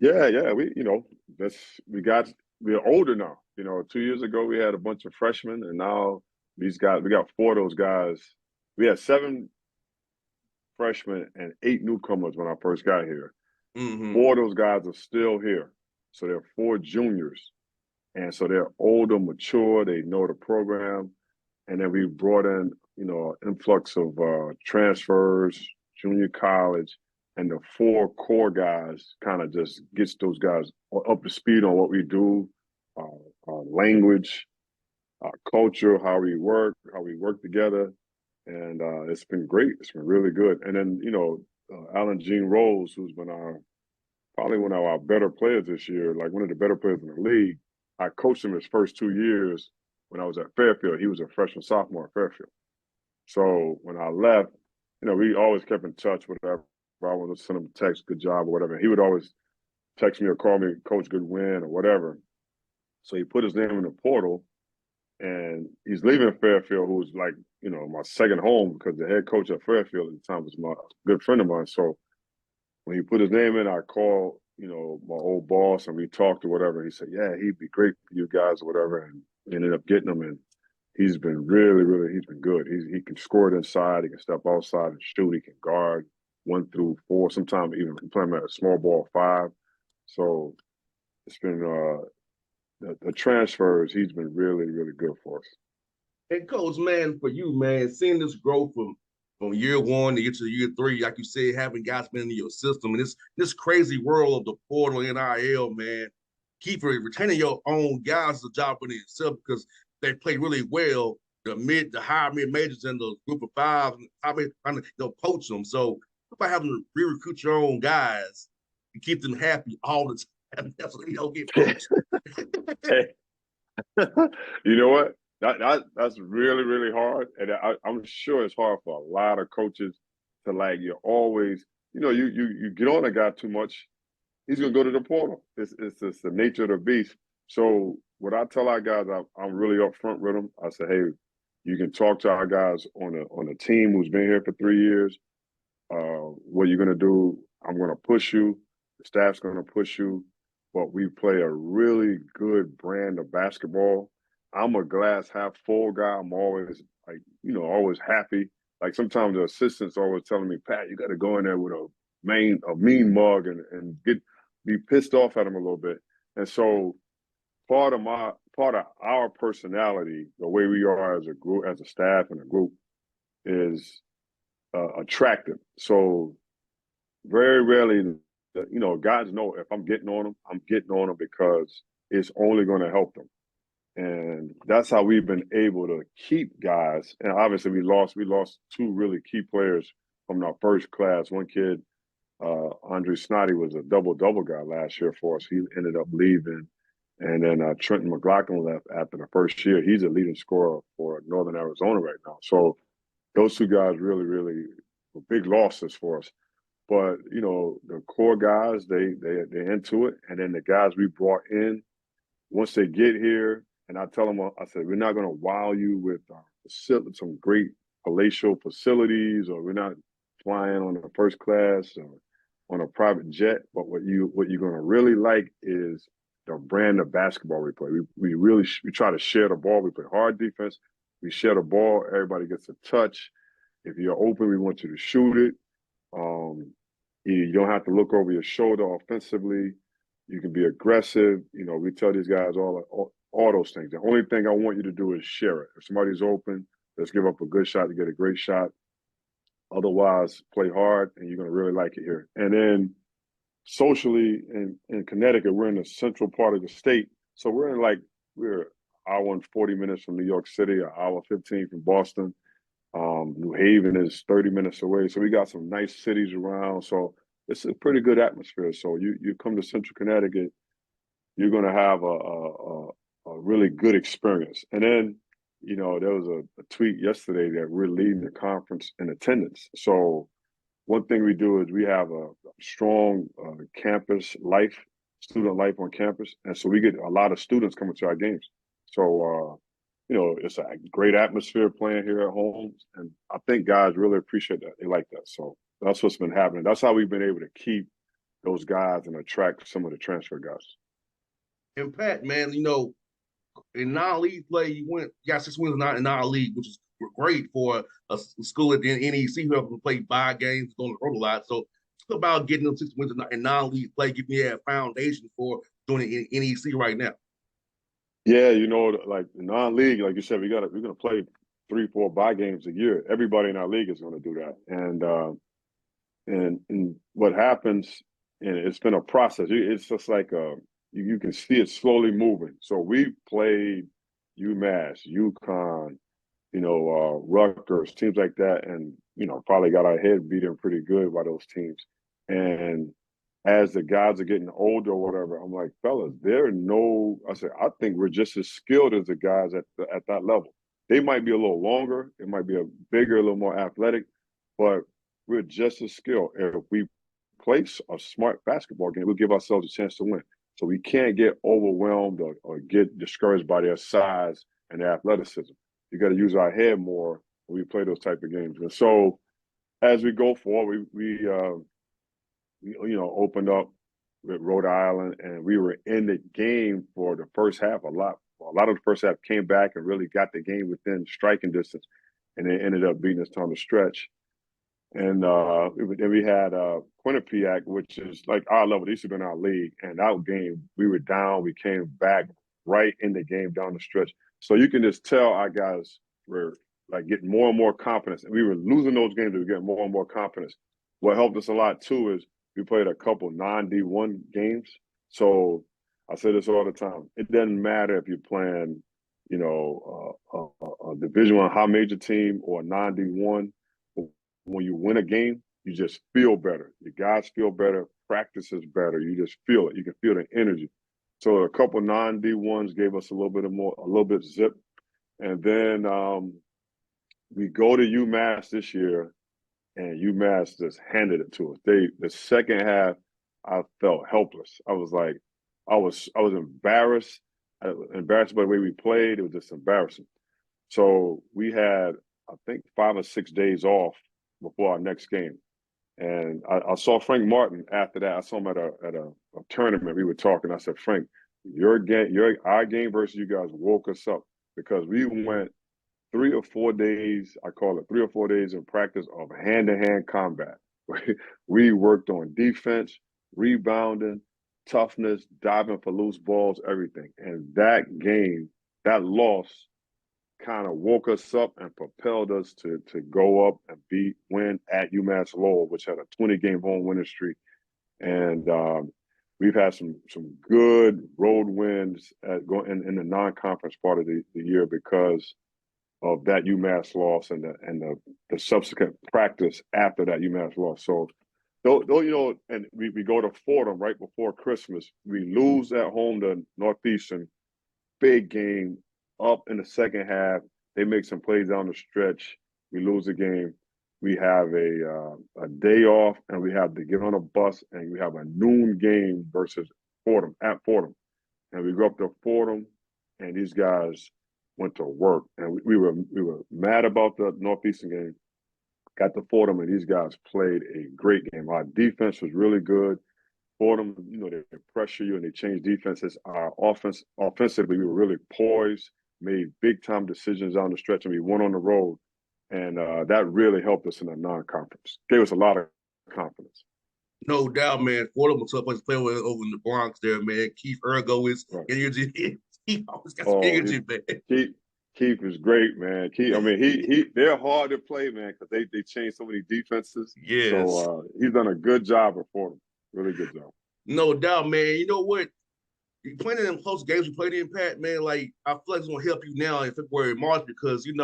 Yeah. That's we got we're older now. 2 years ago we had a bunch of freshmen, and now these guys we got four of those guys. We had seven freshmen and eight newcomers when I first got here. Mm-hmm. Four of those guys are still here, so they're four juniors, and so they're older, mature. They know the program, and then we brought in influx of transfers, junior college, and the four core guys kind of just gets those guys up to speed on what we do, our language, our culture, how we work together, and it's been great. It's been really good. And then Alan Gene Rose, who's been probably one of our better players this year, like one of the better players in the league. I coached him his first 2 years when I was at Fairfield. He was a freshman sophomore at Fairfield. So when I left, we always kept in touch, whatever. I would send him a text, good job, or whatever. He would always text me or call me, Coach, good win, or whatever. So he put his name in the portal, and he's leaving Fairfield, who's like, my second home, because the head coach at Fairfield at the time was my good friend of mine. So when he put his name in, I called, my old boss, and we talked or whatever. He said, yeah, he'd be great for you guys or whatever. And we ended up getting him, and he's been he's been good. He can score it inside. He can step outside and shoot. He can guard 1 through 4. Sometimes even play him at a small ball 5. So it's been the transfers. He's been really, really good for us. And coach, man, for you, man, seeing this growth from year one to get to year three, like you said, having guys been in your system, and this crazy world of the portal NIL, man, keep retaining your own guys is a job in itself because they play really well. The high mid majors and the group of five, I mean, trying to poach them. So about having to re-recruit your own guys and keep them happy all the time. That's what they don't get poached. Hey, you know what? That's really, really hard, and I'm sure it's hard for a lot of coaches to, like, you're always, you get on a guy too much, he's gonna go to the portal. It's just the nature of the beast. So what I tell our guys, I'm really upfront with them. I say, hey, you can talk to our guys on a team who's been here for 3 years. What you're gonna do? I'm gonna push you. The staff's gonna push you, but we play a really good brand of basketball. I'm a glass half full guy. I'm always like, always happy. Like sometimes the assistants always telling me, Pat, you got to go in there with a mean mug and be pissed off at them a little bit. And so part of our personality, the way we are as a group, as a staff and a group, is attractive. So very rarely, guys know if I'm getting on them, I'm getting on them because it's only going to help them. And that's how we've been able to keep guys. And obviously we lost two really key players from our first class. One kid, Andre Snoddy, was a double-double guy last year for us. He ended up leaving. And then Trenton McLaughlin left after the first year. He's a leading scorer for Northern Arizona right now. So those two guys really, really were big losses for us. But, the core guys, they're into it. And then the guys we brought in, once they get here, and I tell them, I said, we're not going to wow you with some great palatial facilities, or we're not flying on a first class or on a private jet. But what you're going to really like is the brand of basketball we play. We try to share the ball. We play hard defense. We share the ball. Everybody gets a touch. If you're open, we want you to shoot it. You don't have to look over your shoulder offensively. You can be aggressive. We tell these guys all those things. The only thing I want you to do is share it. If somebody's open, let's give up a good shot to get a great shot. Otherwise, play hard, and you're going to really like it here. And then socially in Connecticut, we're in the central part of the state. So we're an hour and 40 minutes from New York City, an hour 15 from Boston. New Haven is 30 minutes away. So we got some nice cities around. So it's a pretty good atmosphere. So you come to Central Connecticut, you're going to have a really good experience. And then, there was a tweet yesterday that we're leading the conference in attendance. So one thing we do is we have a strong campus life, student life on campus. And so we get a lot of students coming to our games. So, it's a great atmosphere playing here at home. And I think guys really appreciate that. They like that. So that's what's been happening. That's how we've been able to keep those guys and attract some of the transfer guys. And Pat, man, in non-league play, you got 6 wins in non-league, which is great for a school at the NEC who have to play 5 games on the road a lot. So it's about getting them 6 wins in non-league play, giving you that foundation for doing it in NEC right now. Yeah, like the non-league, like you said, we're gonna play 3, 4 bye games a year. Everybody in our league is gonna do that, and what happens, and it's been a process. It's just like you can see it slowly moving. So we played UMass, UConn, Rutgers, teams like that, and probably got our head beaten pretty good by those teams. And as the guys are getting older or whatever, I'm like, fellas, I said, I think we're just as skilled as the guys at that level. They might be a little longer, it might be a bigger, a little more athletic, but we're just as skilled. If we play a smart basketball game, we'll give ourselves a chance to win. So we can't get overwhelmed or get discouraged by their size and their athleticism. You got to use our head more when we play those type of games. And so as we go forward, we opened up with Rhode Island, and we were in the game for the first half. A lot of the first half came back and really got the game within striking distance, and they ended up beating us down the stretch. And then we had Quinnipiac, which is like our level. They used to be in our league, and that game we were down. We came back right in the game down the stretch. So you can just tell our guys were like getting more and more confidence, and we were losing those games. We were getting more and more confidence. What helped us a lot too is we played a couple non-D1 games. So I say this all the time. It doesn't matter if you're playing, a Division I high major team or a non-D1. When you win a game, you just feel better. Your guys feel better. Practice is better. You just feel it. You can feel the energy. So a couple non-D1s gave us a little bit zip. And then we go to UMass this year, and UMass just handed it to us. The second half, I felt helpless. I was like, I was embarrassed. Embarrassed by the way we played. It was just embarrassing. So we had, I think, 5 or 6 days off before our next game. And I saw Frank Martin after that. I saw him at a tournament. We were talking. I said, Frank, our game versus you guys woke us up, because we went 3 or 4 days, I call it 3 or 4 days in practice of hand-to-hand combat. We worked on defense, rebounding, toughness, diving for loose balls, everything. And that game, that loss, kind of woke us up and propelled us to go up and win at UMass Lowell, which had a 20-game home winning streak. And we've had some good road wins in the non-conference part of the year because of that UMass loss and the subsequent practice after that UMass loss. So, though and we go to Fordham right before Christmas. We lose at home to Northeastern, big game, up in the second half. They make some plays down the stretch. We lose the game. We have a day off, and we have to get on a bus, and we have a noon game versus Fordham, at Fordham. And we go up to Fordham, and these guys went to work. And we were mad about the Northeastern game. Got to Fordham, and these guys played a great game. Our defense was really good. Fordham, they pressure you and they change defenses. Our offensively, we were really poised, made big-time decisions on the stretch, and we went on the road. And that really helped us in the non-conference. Gave us a lot of confidence. No doubt, man. Fordham was a tough place to play with over in the Bronx there, man. Keith Ergo is energy. He always got some energy, man. Keith is great, man. Keith, I mean, they're hard to play, man, because they change so many defenses. Yes. So he's done a good job at Fordham. Really good job. No doubt, man. You know what? Playing in them close games we played in, Pat, man, like, I feel like it's going to help you now in February and March because, you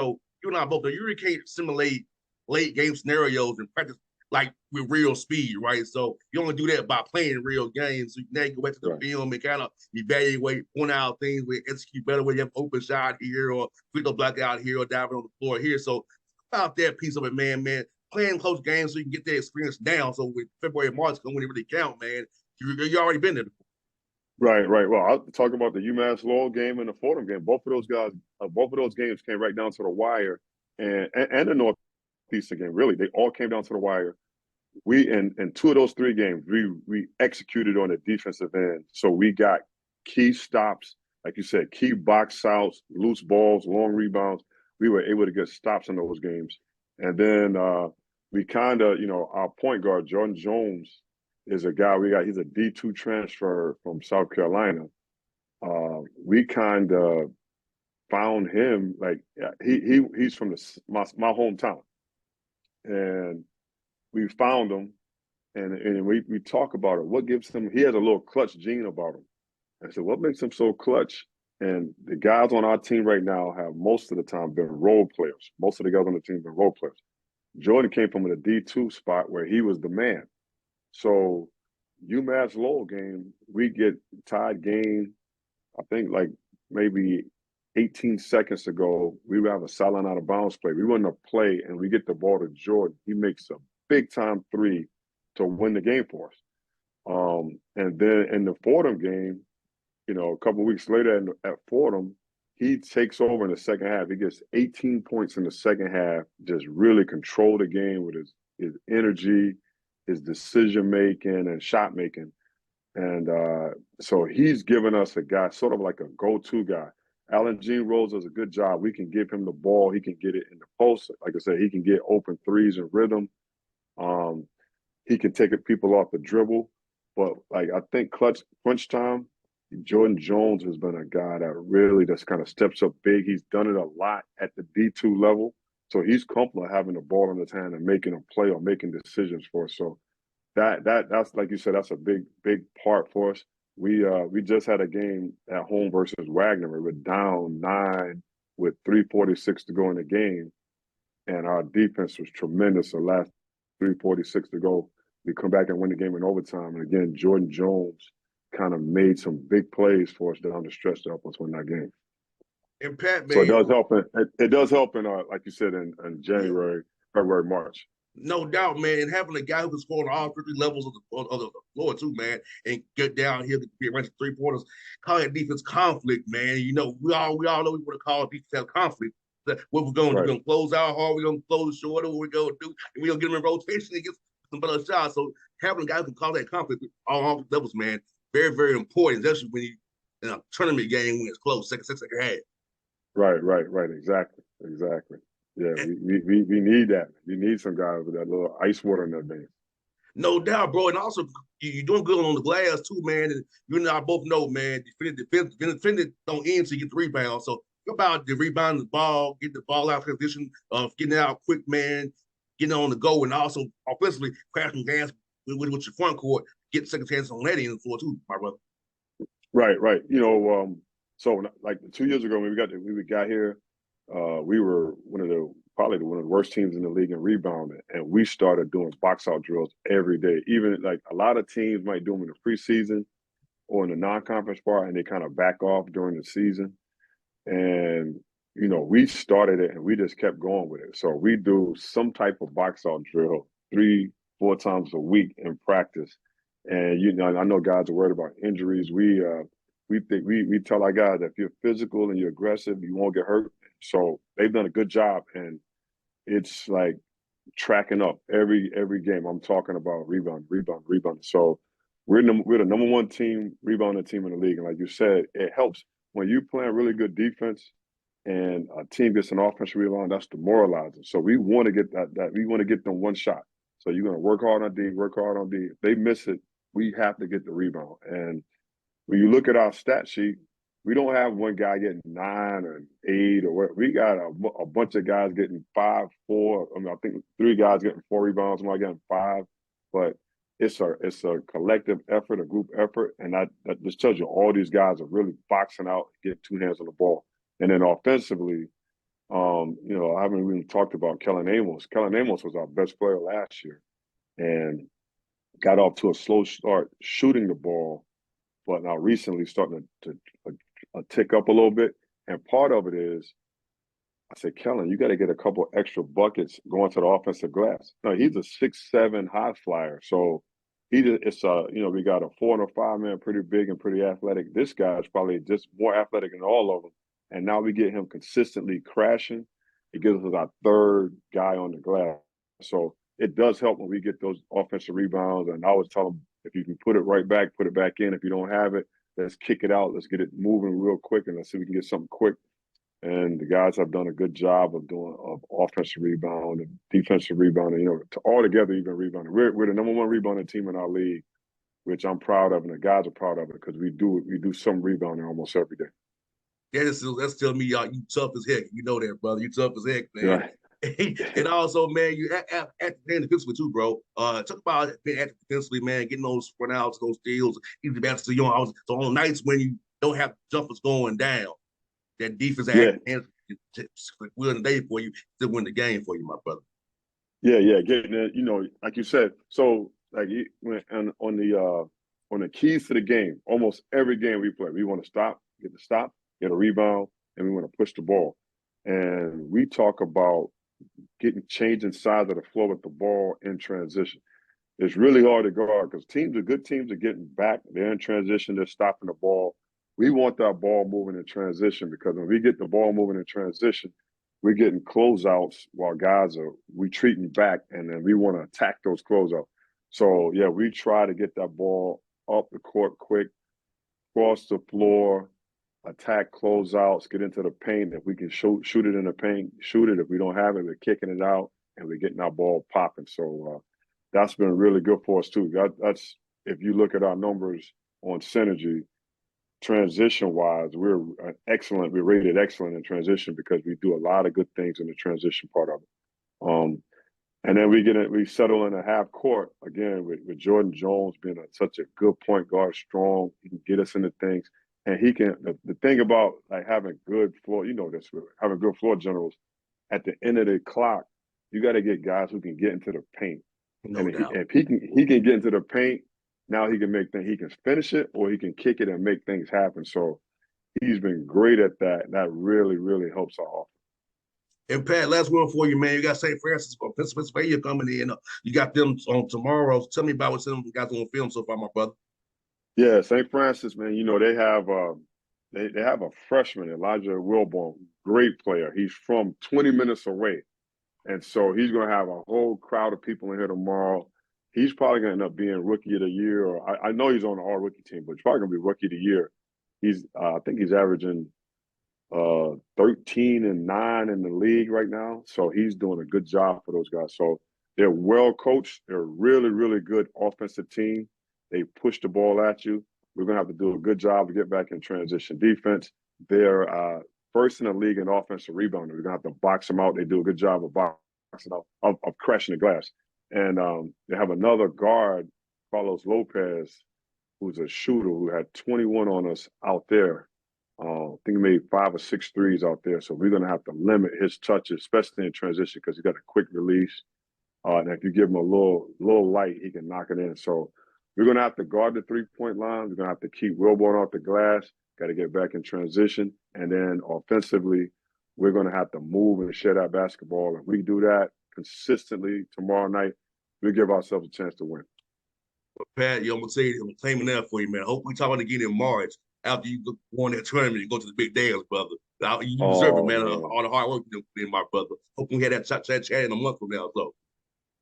and I both know you really can't simulate late game scenarios and practice like with real speed, right? So you only do that by playing real games. So now you go back to the film and kind of evaluate, point out things where execute better, where you have open shot here or free throw block out here or diving on the floor here. So about that piece of it, man. Playing close games so you can get that experience down. So with February and March, when it really count, man, you already been there before. Right. Well, I'll talk about the UMass Lowell game and the Fordham game. Both of those games came right down to the wire, and the Northeastern game. Really, they all came down to the wire. we in two of those three games, we executed on the defensive end. So we got key stops, like you said, key box outs, loose balls, long rebounds. We were able to get stops in those games. And then we kind of, our point guard, Jordan Jones, is a guy we got. He's a D2 transfer from South Carolina. We kind of found him like he's from my hometown, and we found him, and we talk about it. What gives him? He has a little clutch gene about him. I said, what makes him so clutch? And the guys on our team right now have most of the time been role players. Most of the guys on the team have been role players. Jordan came from a D2 spot where he was the man. So UMass Lowell game, we get tied game. I think like maybe 18 seconds ago, we would have a silent out of bounds play. We run a play and we get the ball to Jordan. He makes a big time three to win the game for us. And then in the Fordham game, a couple of weeks later at Fordham, he takes over in the second half. He gets 18 points in the second half, just really control the game with his energy, his decision making, and shot making. And so he's given us a guy, sort of like a go-to guy. Alan Gene Rose does a good job. We can give him the ball. He can get it in the post. Like I said, he can get open threes and rhythm. He can take people off the dribble. But like I think crunch time, Jordan Jones has been a guy that really just kind of steps up big. He's done it a lot at the D2 level. So he's comfortable having the ball in his hand and making a play or making decisions for us. So that's like you said, that's a big part for us. We just had a game at home versus Wagner. We were down 9 with 3:46 to go in the game, and our defense was tremendous. The last 3:46 to go, we come back and win the game in overtime. And again, Jordan Jones kind of made some big plays for us down the stretch to help us win that game. And Pat, So it man, does help. It does help in like you said in January, February, March. no doubt, man. And having a guy who can score on all 50 levels of the floor too, man, and get down here to be around 3 quarters, call that defense conflict, man. We all know we want to call defense have conflict. What we're going to do, we're going to close out hard, we're going to close shorter, what we're going to do, and we're going to get them in rotation and get some better shots. So having a guy who can call that conflict on all levels, man, very, very important, especially when you in a tournament game when it's close, second half. Right. Exactly. Yeah, we need that. We need some guys with that little ice water in their veins. No doubt, bro. And also, you're doing good on the glass too, man. And you and I both know, man, defending don't end until you get the rebound. So about the rebounding the ball, getting the ball out of position, getting it out quick, man, getting on the go, and also offensively crashing gas with your front court, getting second chances on that end of the floor too, my brother. Right. So like 2 years ago when we got here, we were probably one of the worst teams in the league in rebounding, and we started doing box out drills every day. Even like a lot of teams might do them in the preseason or in the non-conference part, and they kind of back off during the season. And we started it, and we just kept going with it. So we do some type of box out drill 3-4 times a week in practice. And I know guys are worried about injuries. We tell our guys that if you're physical and you're aggressive, you won't get hurt. So they've done a good job, and it's like tracking up every game. I'm talking about rebound. So we're the number one rebounding team in the league. And like you said, it helps when you playing really good defense and a team gets an offensive rebound. That's demoralizing. So we want to get that we want to get them one shot. So you're going to work hard on D, work hard on D. If they miss it, we have to get the rebound. And when you look at our stat sheet, we don't have one guy getting 9 or 8 or what. We got a bunch of guys getting 5, 4. I think 3 guys getting 4 rebounds, somebody getting 5. But it's a collective effort, a group effort, and that just tells you all these guys are really boxing out, getting 2 hands on the ball. And then offensively, I haven't even talked about Kellen Amos. Kellen Amos was our best player last year, and got off to a slow start shooting the ball, but now recently starting to tick up a little bit. And part of it is, I said, Kellen, you got to get a couple extra buckets going to the offensive glass. No, he's a 6'7" high flyer. So we got a 4 and a 5 man, pretty big and pretty athletic. This guy's probably just more athletic than all of them. And now we get him consistently crashing. It gives us our third guy on the glass. So it does help when we get those offensive rebounds. And I always tell them, if you can put it right back, put it back in. If you don't have it, let's kick it out. Let's get it moving real quick, and let's see if we can get something quick. And the guys have done a good job of offensive rebound and defensive rebounding. You know, all together, even rebounding. We're the number one rebounding team in our league, which I'm proud of, and the guys are proud of it because we do some rebounding almost every day. Yeah, that's telling me y'all you tough as heck. You know that, brother. You tough as heck, man. Yeah. And also, man, you at the defensively too, bro. Talk about being active defensively, man, getting those run outs, those steals, even back to your house. So on nights when you don't have jumpers going down, that defense Yeah. active win the day for you, still win the game for you, my brother. Yeah. Getting it, you know, like you said. So like on the keys to the game, almost every game we play, we want to stop, get a rebound, and we want to push the ball. And we talk about changing sides of the floor with the ball in transition. It's really hard to guard because good teams are getting back. They're in transition. They're stopping the ball. We want that ball moving in transition because when we get the ball moving in transition, we're getting closeouts while guys are retreating back, and then we want to attack those closeouts. So, yeah, we try to get that ball up the court quick, cross the floor, attack closeouts, get into the paint. If we can shoot it in the paint, shoot it. If we don't have it, we're kicking it out, and we're getting our ball popping. So that's been really good for us, too. That's if you look at our numbers on Synergy, transition-wise, we're excellent. We're rated excellent in transition because we do a lot of good things in the transition part of it. And then we settle in a half court again with Jordan Jones being such a good point guard, strong. He can get us into things, and he can. The thing about like having good floor, you know this, having good floor generals. At the end of the clock, you got to get guys who can get into the paint, No and doubt. if he can get into the paint, now he can make things. He can finish it, or he can kick it and make things happen. So he's been great at that, and that really really helps our offense. And Pat, last one for you, man. You got St. Francis from Pennsylvania coming in. You got them on tomorrow. Tell me about what's them guys on film so far, my brother. Yeah, St. Francis, man. You know they have a freshman, Elijah Wilborn, great player. He's from 20 minutes away, and so he's going to have a whole crowd of people in here tomorrow. He's probably going to end up being rookie of the year, or I know he's on the all rookie team, but he's probably going to be rookie of the year. I think he's averaging 13-9 in the league right now, so he's doing a good job for those guys. So they're well coached. They're a really really good offensive team. They push the ball at you. We're going to have to do a good job to get back in transition defense. They're first in the league in offensive rebounding. We're going to have to box them out. They do a good job of boxing out, of crashing the glass. And they have another guard, Carlos Lopez, who's a shooter who had 21 on us out there. I think he made 5 or 6 threes out there. So we're going to have to limit his touches, especially in transition, because he's got a quick release. And if you give him a little light, he can knock it in. So we're going to have to guard the three-point line. We're going to have to keep Wilborn off the glass. Got to get back in transition. And then offensively, we're going to have to move and share that basketball. If we do that consistently tomorrow night, we give ourselves a chance to win. Pat, I'm gonna say I'm claiming that for you, man. Hope we talk again in March after you won that tournament and go to the big dance, brother. You deserve it, Oh, man. man. All the hard work you put in, my brother. Hope we had that chat in a month from now. So,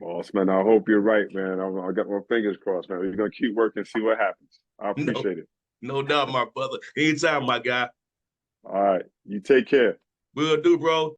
Bossman, I hope you're right, man. I got my fingers crossed, man. We're going to keep working and see what happens. I no, appreciate it. no doubt, my brother. Anytime, my guy. All right. You take care. Will do, bro.